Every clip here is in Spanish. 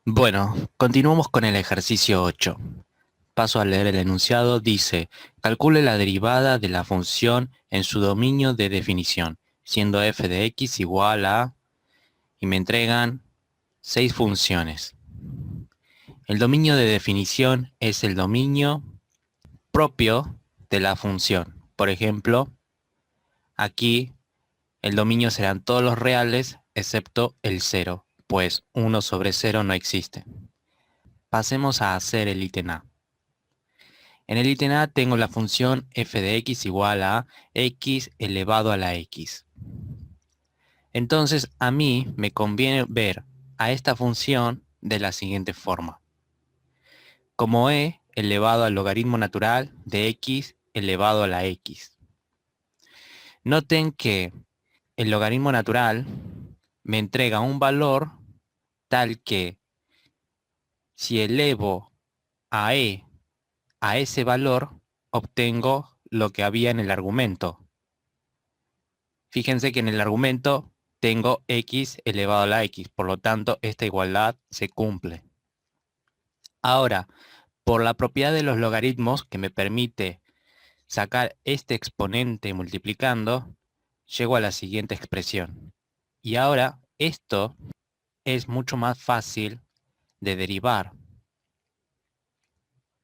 Bueno, continuamos con el ejercicio 8. Paso a leer el enunciado. Dice, calcule la derivada de la función en su dominio de definición, siendo f de x igual a... y me entregan 6 funciones. El dominio de definición es el dominio propio de la función. Por ejemplo, aquí el dominio serán todos los reales excepto el 0, pues 1/0 no existe. Pasemos a hacer el ítem A. En el ítem A tengo la función f de x igual a x elevado a la x. Entonces a mí me conviene ver a esta función de la siguiente forma. Como e elevado al logaritmo natural de x elevado a la x. Noten que el logaritmo natural me entrega un valor tal que si elevo a e a ese valor, obtengo lo que había en el argumento. Fíjense que en el argumento tengo x elevado a la x, por lo tanto esta igualdad se cumple. Ahora, por la propiedad de los logaritmos que me permite sacar este exponente multiplicando, llego a la siguiente expresión. Y ahora esto es mucho más fácil de derivar.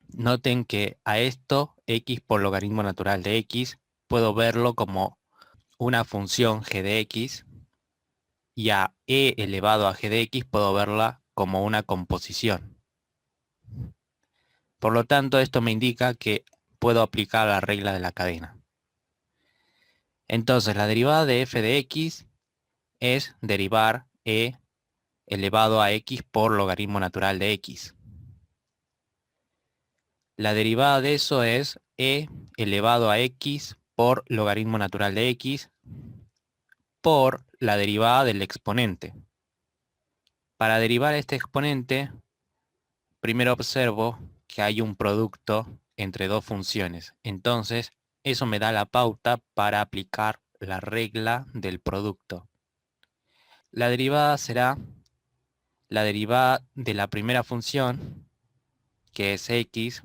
Noten que a esto, x por logaritmo natural de x, puedo verlo como una función g de x, y a e elevado a g de x puedo verla como una composición. Por lo tanto, esto me indica que puedo aplicar la regla de la cadena. Entonces, la derivada de f de x es derivar e elevado a x por logaritmo natural de x. La derivada de eso es e elevado a x por logaritmo natural de x por la derivada del exponente. Para derivar este exponente, primero observo que hay un producto entre dos funciones. Entonces, eso me da la pauta para aplicar la regla del producto. La derivada será la derivada de la primera función, que es x,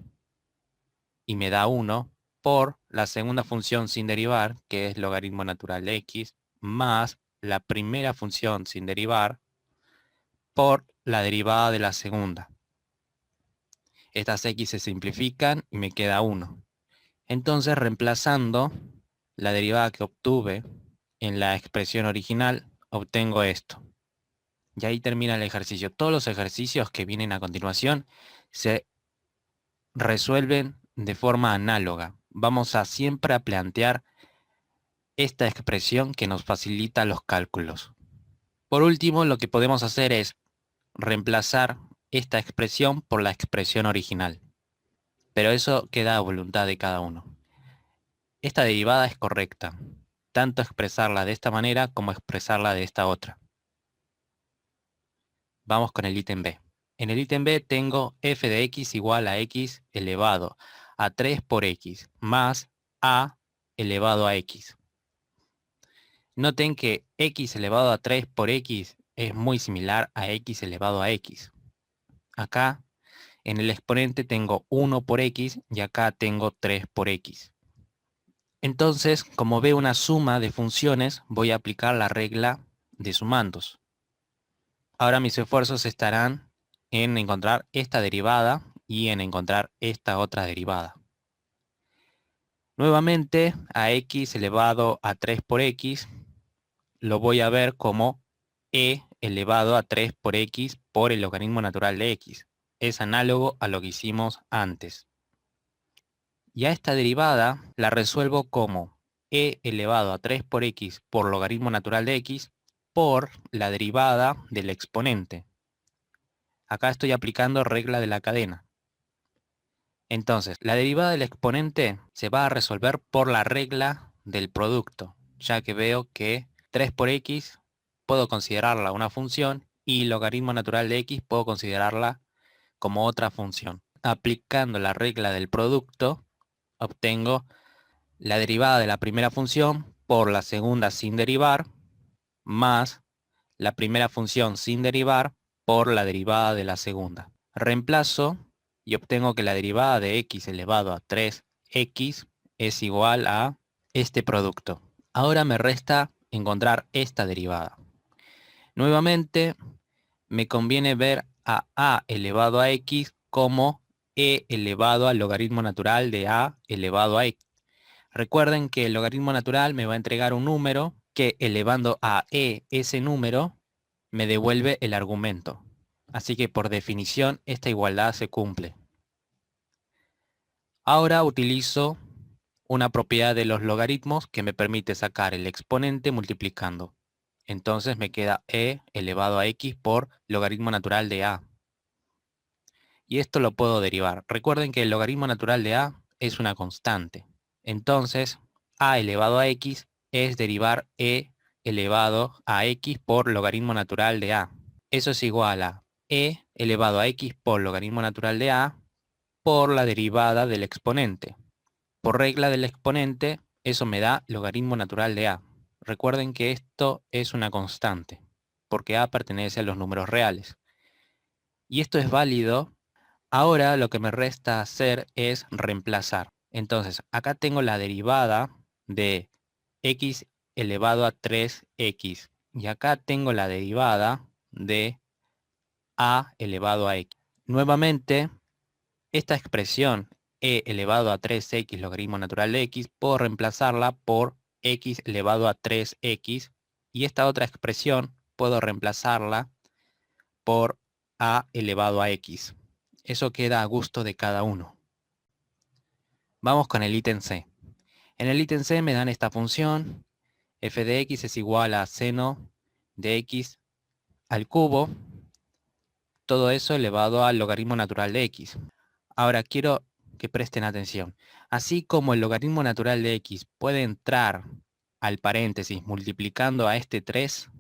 y me da 1, por la segunda función sin derivar, que es logaritmo natural de x, más la primera función sin derivar, por la derivada de la segunda. Estas x se simplifican y me queda 1. Entonces, reemplazando la derivada que obtuve en la expresión original, obtengo esto. Y ahí termina el ejercicio. Todos los ejercicios que vienen a continuación se resuelven de forma análoga. Vamos a siempre a plantear esta expresión que nos facilita los cálculos. Por último, lo que podemos hacer es reemplazar esta expresión por la expresión original. Pero eso queda a voluntad de cada uno. Esta derivada es correcta, tanto expresarla de esta manera como expresarla de esta otra. Vamos con el ítem B. En el ítem B tengo f de x igual a x elevado a 3 por x más a elevado a x. Noten que x elevado a 3 por x es muy similar a x elevado a x. Acá en el exponente tengo 1 por x y acá tengo 3 por x. Entonces, como veo una suma de funciones, voy a aplicar la regla de sumandos. Ahora mis esfuerzos estarán en encontrar esta derivada y en encontrar esta otra derivada. Nuevamente, a x elevado a 3 por x lo voy a ver como e elevado a 3 por x por el logaritmo natural de x. Es análogo a lo que hicimos antes. Y a esta derivada la resuelvo como e elevado a 3 por x por logaritmo natural de x por la derivada del exponente. Acá estoy aplicando regla de la cadena. Entonces, la derivada del exponente se va a resolver por la regla del producto, ya que veo que 3 por x puedo considerarla una función y logaritmo natural de x puedo considerarla como otra función. Aplicando la regla del producto, obtengo la derivada de la primera función por la segunda sin derivar, más la primera función sin derivar por la derivada de la segunda. Reemplazo y obtengo que la derivada de x elevado a 3x es igual a este producto. Ahora me resta encontrar esta derivada. Nuevamente, me conviene ver a elevado a x como e elevado al logaritmo natural de a elevado a x. Recuerden que el logaritmo natural me va a entregar un número que elevando a ese número me devuelve el argumento. Así que por definición esta igualdad se cumple. Ahora utilizo una propiedad de los logaritmos que me permite sacar el exponente multiplicando. Entonces me queda e elevado a x por logaritmo natural de a. Y esto lo puedo derivar. Recuerden que el logaritmo natural de a es una constante. Entonces, a elevado a x es derivar e elevado a x por logaritmo natural de a. Eso es igual a e elevado a x por logaritmo natural de a por la derivada del exponente. Por regla del exponente, eso me da logaritmo natural de a. Recuerden que esto es una constante, porque a pertenece a los números reales. Y esto es válido. Ahora lo que me resta hacer es reemplazar. Entonces, acá tengo la derivada de x elevado a 3x. Y acá tengo la derivada de a elevado a x. Nuevamente, esta expresión e elevado a 3x logaritmo natural de x, puedo reemplazarla por x elevado a 3x. Y esta otra expresión puedo reemplazarla por a elevado a x. Eso queda a gusto de cada uno. Vamos con el ítem C. En el ítem C me dan esta función. F de x es igual a seno de x al cubo. Todo eso elevado al logaritmo natural de x. Ahora quiero que presten atención. Así como el logaritmo natural de x puede entrar al paréntesis multiplicando a este 3,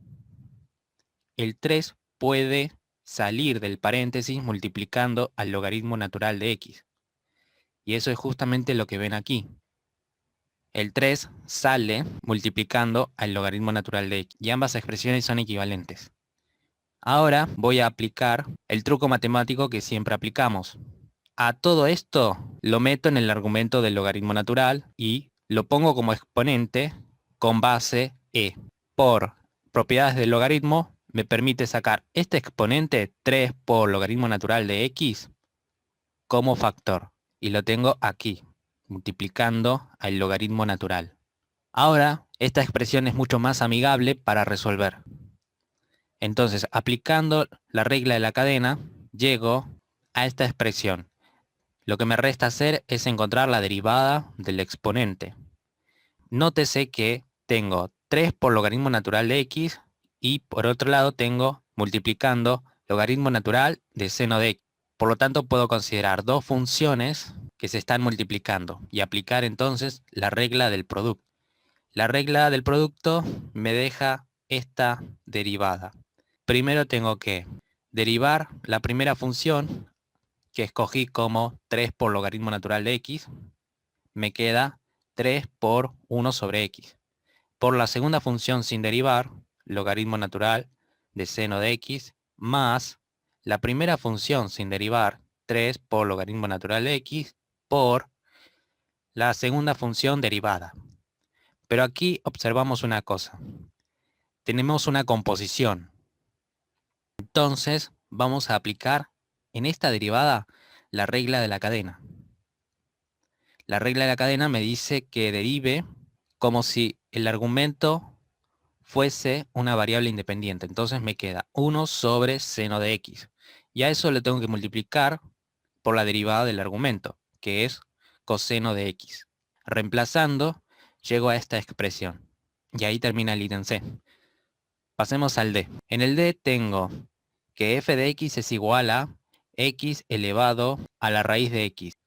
el 3 puede salir del paréntesis multiplicando al logaritmo natural de x. Y eso es justamente lo que ven aquí. El 3 sale multiplicando al logaritmo natural de x. Y ambas expresiones son equivalentes. Ahora voy a aplicar el truco matemático que siempre aplicamos. A todo esto lo meto en el argumento del logaritmo natural y lo pongo como exponente con base e. Por propiedades del logaritmo me permite sacar este exponente 3 por logaritmo natural de x como factor. Y lo tengo aquí, multiplicando al logaritmo natural. Ahora, esta expresión es mucho más amigable para resolver. Entonces, aplicando la regla de la cadena, llego a esta expresión. Lo que me resta hacer es encontrar la derivada del exponente. Nótese que tengo 3 por logaritmo natural de x y por otro lado tengo multiplicando logaritmo natural de seno de x. Por lo tanto, puedo considerar dos funciones que se están multiplicando y aplicar entonces la regla del producto. La regla del producto me deja esta derivada. Primero tengo que derivar la primera función que escogí como 3 por logaritmo natural de x. Me queda 3 por 1 sobre x. Por la segunda función sin derivar, logaritmo natural de seno de x, más la primera función sin derivar, 3 por logaritmo natural de x, por la segunda función derivada. Pero aquí observamos una cosa. Tenemos una composición. Entonces vamos a aplicar en esta derivada la regla de la cadena. La regla de la cadena me dice que derive como si el argumento fuese una variable independiente. Entonces me queda 1 sobre seno de x. Y a eso le tengo que multiplicar por la derivada del argumento, que es coseno de x. Reemplazando, llego a esta expresión. Y ahí termina el ítem C. Pasemos al D. En el D tengo que f de x es igual a x elevado a la raíz de x.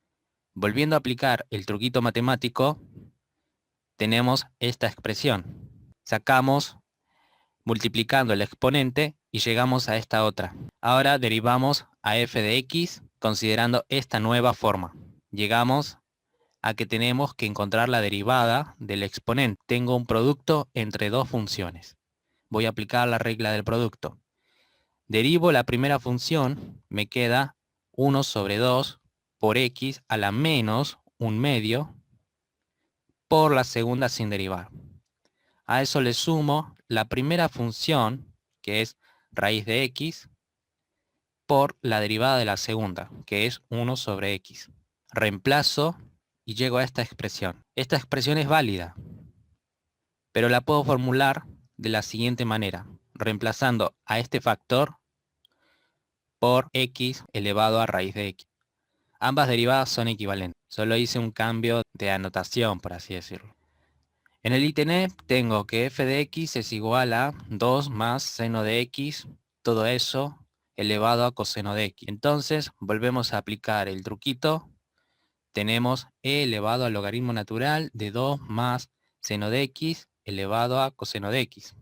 Volviendo a aplicar el truquito matemático, tenemos esta expresión. Sacamos multiplicando el exponente y llegamos a esta otra. Ahora derivamos a f de x considerando esta nueva forma. Llegamos a que tenemos que encontrar la derivada del exponente. Tengo un producto entre dos funciones. Voy a aplicar la regla del producto. Derivo la primera función, me queda 1 sobre 2 por x a la menos 1/2 por la segunda sin derivar. A eso le sumo la primera función, que es raíz de x, por la derivada de la segunda, que es 1 sobre x. Reemplazo y llego a esta expresión. Esta expresión es válida, pero la puedo formular de la siguiente manera, reemplazando a este factor por x elevado a raíz de x. Ambas derivadas son equivalentes. Solo hice un cambio de anotación, por así decirlo. En el ítem E tengo que f de x es igual a 2 más seno de x, todo eso elevado a coseno de x. Entonces, volvemos a aplicar el truquito. Tenemos e elevado al logaritmo natural de 2 más seno de x elevado a coseno de x.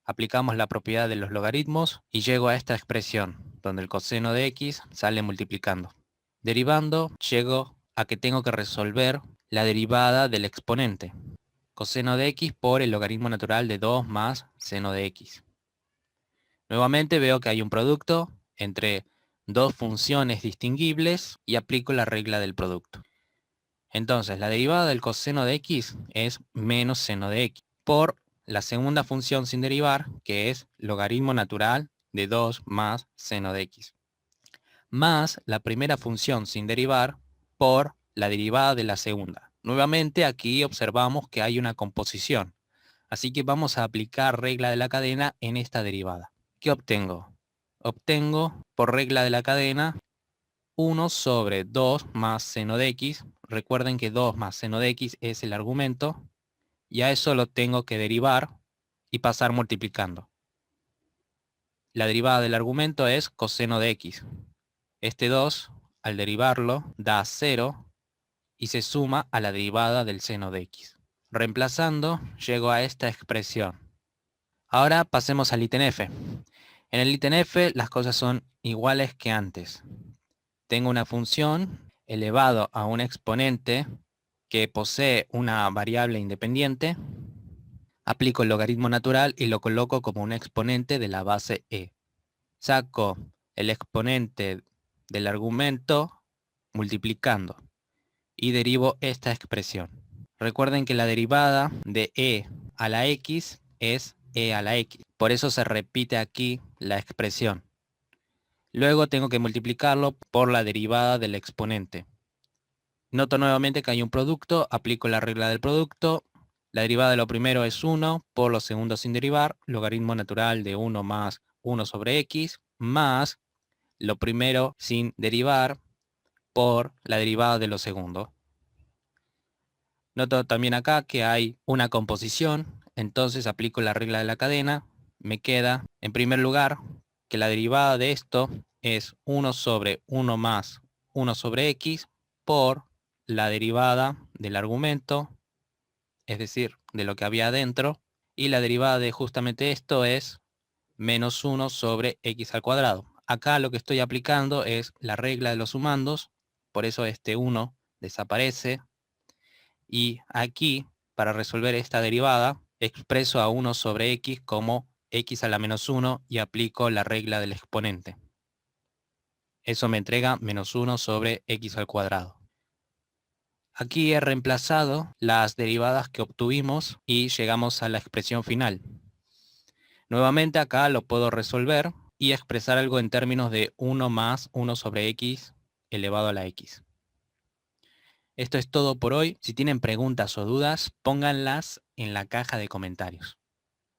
Aplicamos la propiedad de los logaritmos y llego a esta expresión, donde el coseno de x sale multiplicando. Derivando, llego a que tengo que resolver la derivada del exponente. Coseno de x por el logaritmo natural de 2 más seno de x. Nuevamente veo que hay un producto entre dos funciones distinguibles y aplico la regla del producto. Entonces, la derivada del coseno de x es menos seno de x por la segunda función sin derivar, que es logaritmo natural de 2 más seno de x, más la primera función sin derivar por la derivada de la segunda. Nuevamente aquí observamos que hay una composición, así que vamos a aplicar regla de la cadena en esta derivada. ¿Qué obtengo? Obtengo por regla de la cadena 1 sobre 2 más seno de x. Recuerden que 2 más seno de x es el argumento, y a eso lo tengo que derivar y pasar multiplicando. La derivada del argumento es coseno de x. Este 2, al derivarlo, da 0 y se suma a la derivada del seno de x. Reemplazando, llego a esta expresión. Ahora pasemos al ítem F. En el ítem F las cosas son iguales que antes. Tengo una función elevado a un exponente que posee una variable independiente. Aplico el logaritmo natural y lo coloco como un exponente de la base e. Saco el exponente del argumento multiplicando y derivo esta expresión. Recuerden que la derivada de e a la x es e a la x. Por eso se repite aquí la expresión. Luego tengo que multiplicarlo por la derivada del exponente. Noto nuevamente que hay un producto, aplico la regla del producto. La derivada de lo primero es 1 por lo segundo sin derivar, logaritmo natural de 1 más 1 sobre x, más lo primero sin derivar por la derivada de lo segundo. Noto también acá que hay una composición, entonces aplico la regla de la cadena. Me queda, en primer lugar, que la derivada de esto es 1 sobre 1 más 1 sobre x por la derivada del argumento, es decir, de lo que había adentro, y la derivada de justamente esto es menos 1 sobre x al cuadrado. Acá lo que estoy aplicando es la regla de los sumandos, por eso este 1 desaparece, y aquí, para resolver esta derivada, expreso a 1 sobre x como x a la menos 1 y aplico la regla del exponente. Eso me entrega menos 1 sobre x al cuadrado. Aquí he reemplazado las derivadas que obtuvimos y llegamos a la expresión final. Nuevamente acá lo puedo resolver y expresar algo en términos de 1 más 1 sobre x elevado a la x. Esto es todo por hoy. Si tienen preguntas o dudas, pónganlas en la caja de comentarios.